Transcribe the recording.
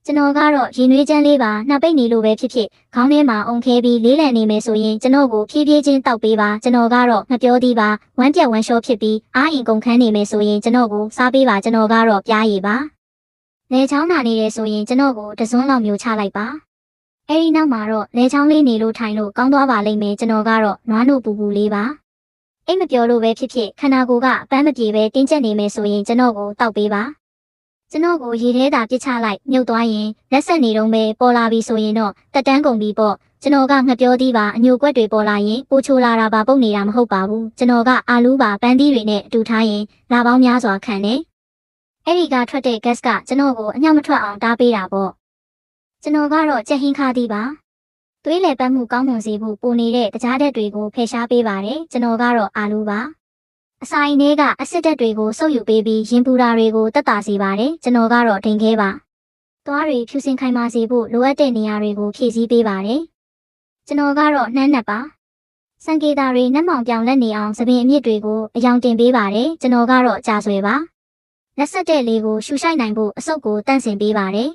ကျွန်တော်ကတော့ရင်နွေးချမ်းလေးပါနှစ်ပိတ်နေလို့ပဲဖြစ်ဖြစ်ခေါင်းထဲမှာအုံခဲပြီးလေးလံနေမယ်ဆိုရင်ကျွန်တော်ကိုဖြည်းဖြည်းချင်းတောက်ပေးပါကျွန်တော်ကတော့မပြောသေးပါဝမ်းပြက်ဝမ်းလျှောဖြစ်ပြီးအားအင်ကုန်ခန်းနေမယ်ဆိုရင်ကျွန်တော်ကိုစားပေးပါကျွန်တော်ကတော့ပြားရည်ပါလေချောင်းနာနေတယ်ဆိုရင်ကျွန်တော်ကိုတစွန်းလောက်မျိုးချလိုက်ပါအဲဒီနောက်မှာတော့လေချောင်းလေးနေလို့ထိုင်လို့ကောင်းသွားပါလိမ့်မယ်ကျွန်တော်ကတော့နွားနို့ပူပူလေးပါအိမ်မပြောလို့ပဲဖြစ်ဖြစ်ခန္ဓာကိုယ်ကအပန်းမပြေပဲတင်းကျပ်နေမယ်ဆိုရင်ကျွန်တော်ကိုတောက်ပေးပါကျွန်တော်ကိုရေထဲသာပစ်ချလိုက်မြုပ်သွားရင်လက်ဆက်နေတော့ပဲပေါ်လာပြီဆိုရင်တော့တက်တန်းကုန်ပြီပေါ့ကျွန်တော်ကငှက်ပြောသေးပါအညိုကွက်တွေပေါ်လာရင်ပိုချိုလာတာပါပုတ်နေတာမဟုတ်ပါဘူးကျွန်တော်ကအာလူးပါပန်းသီးတွေနဲ့အတူထားရင်လာပေါင်းများစွာခံတယ်အဲ့ဒီကထွက်တဲ့ gas ကကျွန်တော်ကိုအညောက်မထွက်အောင်တားပေးတာပေါ့ကျွန်တော်ကတော့ကြက်ဟင်းခါသည်ပါသွေးလေပတ်မှုကောင်းမွန်စေဖို့ပိုနေတဲ့တကြားဓာတ်တွေကိုဖယ်ရှားပေးပါတယ်ကျွန်တော်ကတော့အာလူးပါအစာအိမ်ထဲကအဆစ်ဓာတ်တွေကိုစုပ်ယူပေးပြီးရင်ပူတာတွေကိုတက်တာစေပါတယ်ကျွန်တော်ကတော့ဒိန်ခဲပါသွားတွေဖြူစင်ခိုင်မာစေဖို့လိုအပ်တဲ့နေရာတွေကိုဖြည့်ဆည်းပေးပါတယ်ကျွန်တော်ကတော့နှမ်းနက်ပါစံကေတာတွေနှက်မောင်ပြောင်လက်နေအောင်သပင်အမြစ်တွေကိုအယောင်တင်ပေးပါတယ်ကျွန်တော်ကတော့ကြာဆွဲပါလက်ဆက်တဲ့လေးကိုရှူရှိုက်နိုင်ဖို့အဆုပ်ကိုတန့်စင်ပေးပါတယ်